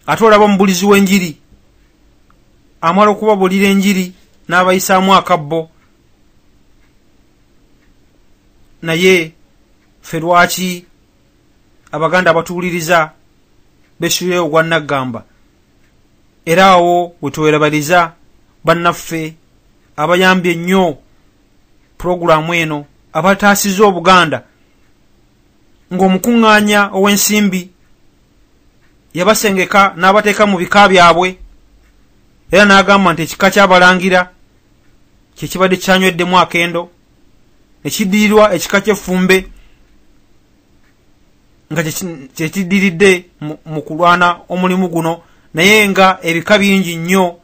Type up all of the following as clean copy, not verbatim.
ate bamubulizi w'enjiri amala okubabulira enjiri n'abayisaamu akabbo. Naye ffe lwaki Abaganda batuwuliriza besuye ogwa Naggamba? Era awo wetuwerabaliza bannaffe abayambye ennyo puroguramu eno, abataasiza Obuganda, ng'omukuŋŋaanya ow'ensimbi yabasengeka n'abateeka mu bika byabwe, era n'agamba nti ekika ky'Abalangira kye kibadde kyanyweddemu akendo, ne kiddirirwa ekika ky'Effumbe nga kye kiddiridde mu kulwana omulimu guno, naye nga ebika bingi nnyo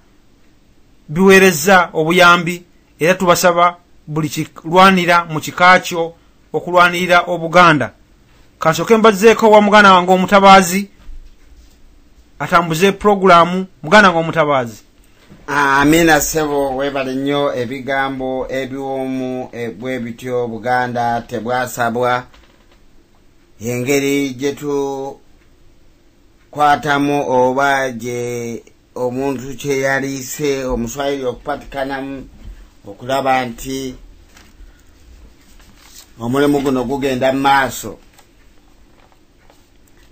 biweerezza obuyambi, era tubasaba buli kilwanira mu kika kyo okulwanirira Obuganda. Kansooke mbazzeeko wa muganda wange Omutabaazi atambuze puroguramu. Muganda wange Omutabaazi. Amina sebo, webale nnyo ebigambo ebiwoomu bwe bityo. Buganda tebwasabwa, engeri gye tukwatamu oba gye omuntu kye yaliise Omuswahili okupatikanamu okulaba nti omulimu guno gugenda mu maaso.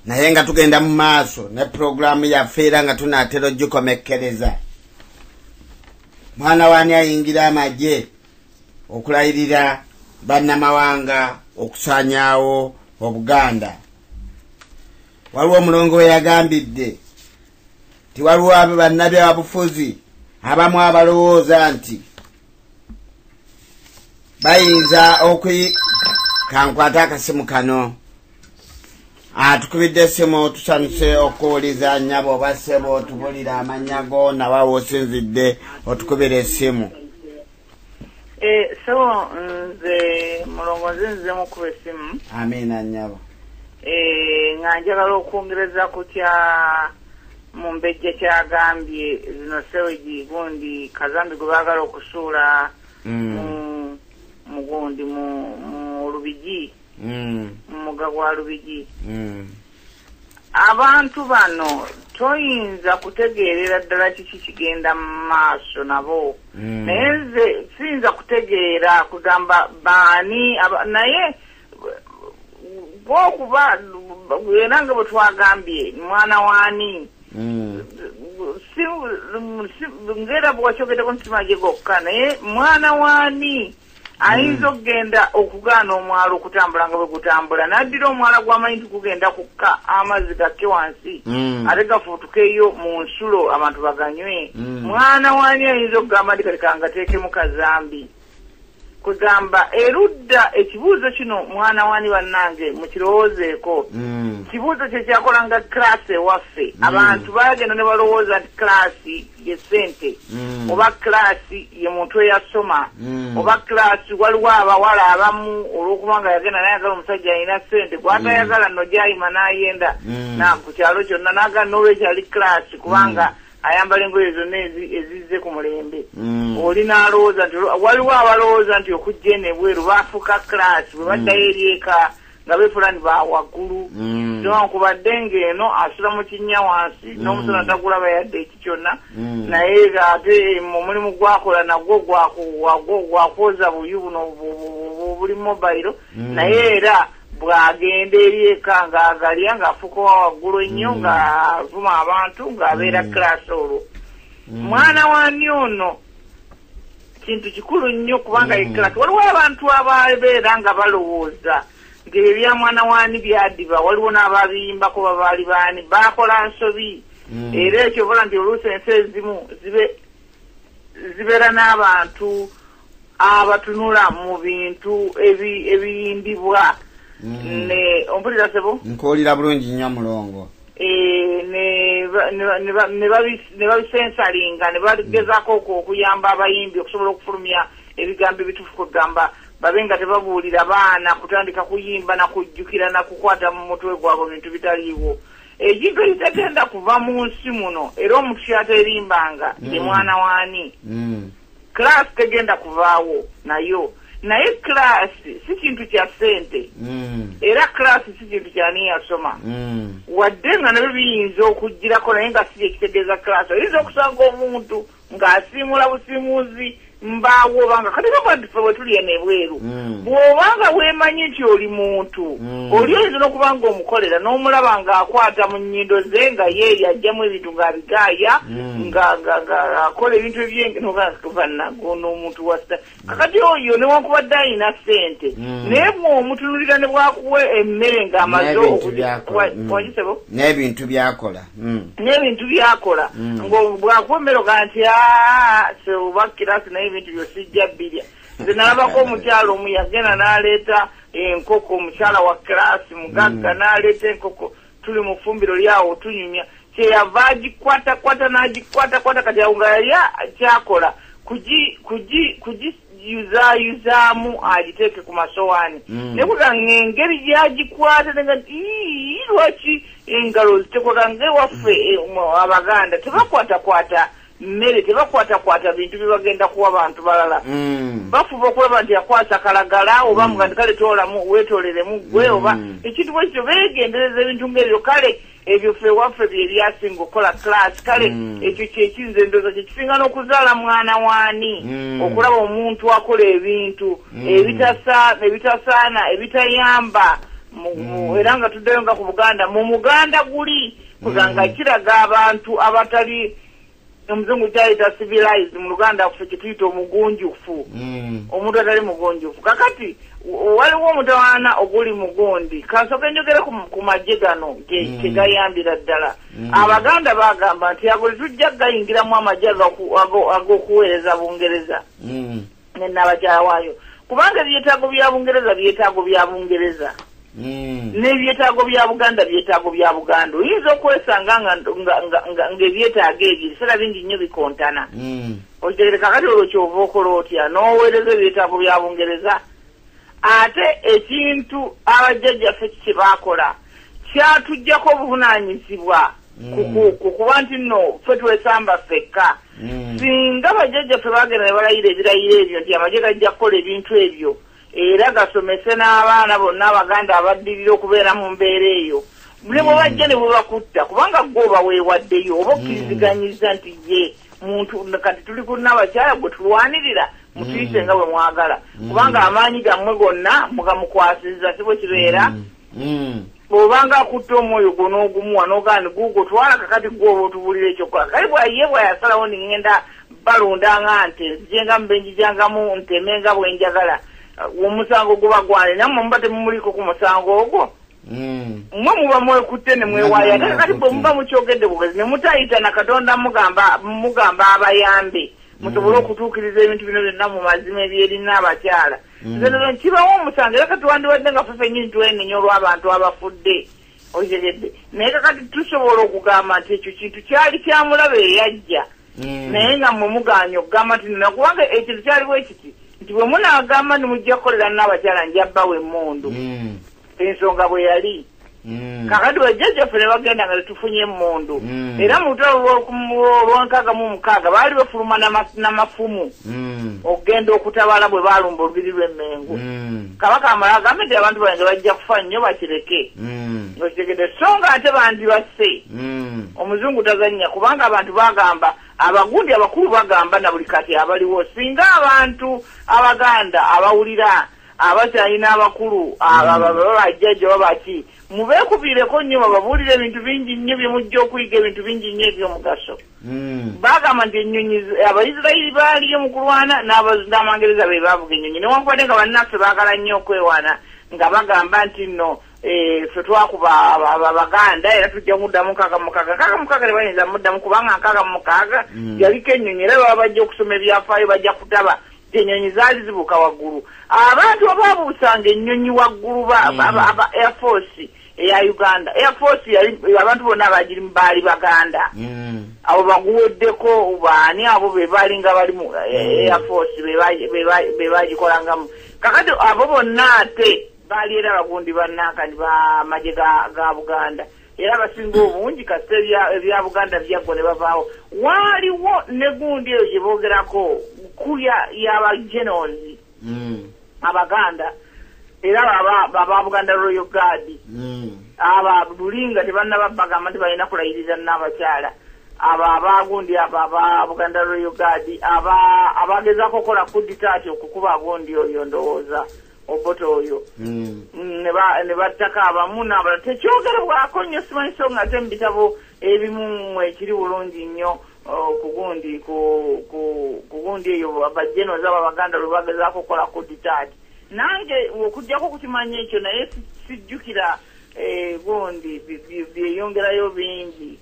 Naye nga tugenda mu maaso ne puroguramu yaffe era nga tunaatera ogikomekereza, mwana waani ayingira amagye okulayirira bannamawanga okusaanyaawo Obuganda. Waliwo omulongo we yagambidde ti waliwo abo bannabyabufuzi abamu abalowooza nti bayinza kankwata akasimu kano. Tukubidde essimu, tusanuse okuwuliza nnyabo oba ssebo otubulira amannya go nawe woosinzidde otukubira essimu. So nze mulongozi nze mukuba essimu. Amina nnyabo. Nga njagala okwongereza ku kya Mumbejja kyagambye zino sewegi gundi Kazambi gwe baagala okusuula mugundi mu Lubigi, mumuga gwa Lubigi. Abantu bano toyinza kutegeerera ddala kiki kigenda mu maaso nabo. Naye nze siyinza kutegeera kugamba baani, naye bwokuba era nga bwe twagambye mwana waani ngera bwakyogeddeko ntimaje gokka, naye mwana waani ayinza okugenda okugaana omwala okutambula nga bwe gutambula, naddira omwala gw'amanyi nti gugenda kukka amazzi gakke wansi ate gafuutukeyo mu nsulo abantu baganywe. Mwana waani ayinza okugamba nti kati kangateekemu Kazambi. Kugamba erudda ekibuuzo kino mwana waani bannange mukirowoozeeko. Kibuuzo kye kyakolanga klaasi ewaffe. Abantu bagenda ne balowooza nti klaasi ye ssente, oba klaasi ye muntu eyasoma, oba klaasi waliwo abawala abamu olw'okuba nga yagenda nayagala omusajja alina ssente gw'atayagala nno gyayima n'ayenda ku kyalo kyonna n'agala n'olwekyali klaasi kubanga ayambala engoye zonna ezizze ku mulembe. Oli n'alowooza nti waliwo abalowooza nti okujja eno ebweru baafuuka klaasi bwe baddayo eri eka nga beefulani ba waggulu. Newankubadde ng'eno asula mu kinnya wansi n'omusana tagulaba yadde eki kyonna, naye ate omulimu gwakola nagwo gwakwoza buyu buno buli mobayiro, naye era bw'agenda eri eka ng'agalya ng'afuuka waggulu ennyo ng'avuma abantu ng'abeera klaasi olwo. Mwana waani ono kintu kikulu nnyo kubanga ye klaasi. Waliwo abantu ababeera nga balowooza ng'ebya mwana waani byaddiba, waliwo n'ababiyimbako babaali baani baakola nsobi. Era ekyo bola nti oluusi ensi ezimu zibeera n'abantu abatunula mu bintu ebiyimbibwa. Ompulira sebo? Nkuwulira bulungi nnyo mulongo. Ne babisensalinga ne bagezaako okuyamba abayimbi okusobola okufulumya ebigambo ebituufu kugamba babe nga tebabuulira baana kutandika kuyimba na kujjukira na kukwata mu mutwe gwabwe bintu bitaliiwo. Ekintu ekitagenda kuva mu nsi muno era omuntu kyaterimbanga ye mwana waani. Klaasi tegenda kuvaawo nayo, naye class si kintu kya ssente era class si kintu kyani yasoma wadde nga nabyo biyinza okugirako naye nga si ekitegeeza class oyinza okusanga omuntu ng'asiimula busiimuuzi mbaawo obanga kati babaddufe bwe tuli eno ebweru bw'obanga weemanyi nti oli muntu oli oyinza n'okuba ng'omukolera n'omulaba ng'akwata mu nnyindo ze nga ye yajjamu ebintu ng'abigaaya ng'akola ebintu ebyengenobannagono omuntu wasta kakati oyo newankubadde alina ssente naye bw'omutunulira ne bwakuwa emmere ng'amaze wagisebo n'ebintu byakola bwakuwa emmere ogaa nti oba kirasi naye ebintu byosijja bbirya nze nalabako omukyalo omu yagenda n'aleeta enkoko omukyala wa kirasi mugagga n'aleeta enkoko tuli mu ffumbiro lyawo tunyumya kyeyava agikwatakwata n'agikwatakwata kati awo nga yali kyakola kugiyuzaayuzaamu agiteeke ku masowaani naye kuga ng'engeri gyagikwata nga lwaki engalo zitekoka ng'ewaffe abaganda tebakwatakwata mmere tebakwatakwata bintu byebagenda kuwa bantu balala bafuba okulaba nti yakwasa kalagala oba mugandi kale weetoleremu gwe oba ekintu bwe kityo beegendereza ebintu ng'ebyo kale ebyo ffe waffe bye byasinga okukola class kale ekyo kyekinze endooza kyekisinga n'okuzaala mwana waani okulaba omuntu akola ebintu ebitasaana ebitayamba era nga tuddeyo nga ku Buganda mu Muganda guli kuganga kiraga abantu abatali omuzungu kyayita civilized mu Luganda ffe kituyita omugunjufu omuntu atali mugunjufu kakati waliwo omutawaana oguli mugundi kansooka njogere ku magye gano gegayambira ddala abaganda bagamba nti ago tujja gayingiramu amagye ag'okuweereza Bungereza nenabakyala waayo kubanga ebyetaago bya Bungereza byetaago bya Bungereza n'ebyetaago bya Buganda byetaago bya Buganda oyinza okwesanga ng'ebyetaago ebyo ebiseera bingi nnyo bikontana okitegere kakati olwo kyova okola otya n'oweereza ebyetaago bya Bungereza ate ekintu abajjajjaffe kye baakola kyatuggyako obuvunaanyizibwa kukuba nti nno ffe twesamba ffekka singa bajjajjaffe bagenda ne balayira ebirayiro ebyo nti amagye gajja kukola ebintu ebyo era gasomese n'abaana bonna abaganda abaddirira okubeera mu mbeera eyo ne bwe bajja ne bwe bakutta kubanga gwe oba weewaddeyo oba okkiriziganyiza nti ye muntu kati tuli ku n'abakyala gwe tulwanirira mutuyise nga bwe mwagala kubanga amaanyi gammwe gonna mugamukwasiriza si bwe kibeera bw'obanga akutta omwoyo gwo n'ogumuwa n'ogandi guugwo twala kakati gwoba otubulira ekyokola kale bwaye bwayasalawo ningenda balonda nga nte nzijenga mbenjijangamu ntemenga bwenjagala omusango guba gwane nammwe muba temumuliko ku musango ogwo mmwe muba mwekutte ne mwewaayo ate kati bwe muba mukyogedde bugezi ne mutayita na Katonda mugamba abayambe musobole okutuukiriza ebintu bino byonna mu mazima ebyerina abakyala nze nero nkibawo omusango era kati wandiwadde nga ffe ffennyini twenenya olw'abantu abafudde okitegedde naye kakati tusobola okugamba nti ekyo kintu kyali kyamulaba eyajja naye nga mmwe muganya okugamba nti nakubanga ekintu kyaliwo ekiti nti bwe munaagamba nimujja kukolera n'abakyala njabbawo emmundu ensonga bwe yali kakati bajjajjaffe ne bagenda nga tetufunye emmundu era mu lutalo olw'enkaaga mu mukaaga baali bafuluma n'amafumu okugenda okutabaala bwe baalumba olubiri lw'emmengo kabaka amala agambe nti abantu bange bajja kufa nnyo bakireke okitegedde so nga ate bandi basse omuzungu tazannya kubanga abantu bagamba abagundi abakulu bagamba na buli kati abaliwo singa abantu abaganda abawulira abakyalina abakulu babajjajja babaki mubeekubiireko nnyo bababuulire ebintu bingi nnyo bye mujja okuyiga ebintu bingi nnyo eby'omugaso bagamba nti ennyonyi abaisirayiri baaliyo mu kulwana n'amangereza be baavuga ennyonyi newankubadde nga bannaffe baagala nnyo okwewaana nga bagamba nti nno ffe twakuba abaganda era tujja muddamu nkaaga mukaaga ne bayinza muddamu kubanga nkaaga mukaaga yaliko ennyonyi era baba bajja okusoma ebyafaayo bajja kutaba ennyonyi zaali zibuuka waggulu abantu abaabuusanga ennyonyi waggulu aba Air Force eya Uganda Air Force abantu bonna abagirimu baali baganda abo baguweddeko baani abo be baali nga bali mu Air Force be bagikolangamu kakati abo bonna ate baali era abagundi bannankani bamagye ga Buganda era abasinga obungi kasita ebya Buganda byaggwa ne bavaawo waaliwo ne gundi eyo gye boogerako kuya y'aba generals abaganda era baba Buganda Royal Guard aba bulinga tebannaba bagamba nti balina kulayiriza n'abakyala abagundi aba Buganda Royal Guard abagezaako okukola kuditaati okukuba gundi oyo ndowooza oboto oyo ne battaka abamu n'abalala tekyogerebwako nnyo simanyi so nga ate mu bitabo ebimu ekiri bulungi nnyo kugundi eyo bajenoza abaganda lwe bagezaako okukola kuditaati nange okujjako kukimanya ekyo naye sijjukira gundi byeyongerayo bingi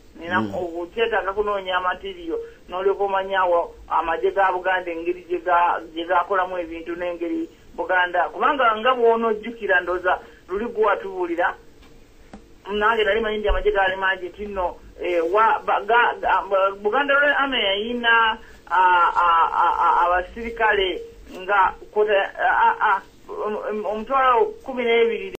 okyetaaga kunoonya amatiriyo n'olyoka omanyawo amagye ga Buganda engeri gye gakolamu ebintu n'engeri Buganda kubanga nga bw'onoojjukira ndooza luli gwe watubuulira nange nali manyi nti amagye gaali mangi nti nno Buganda Royal Army yayina abasirikale nga omutwalo 12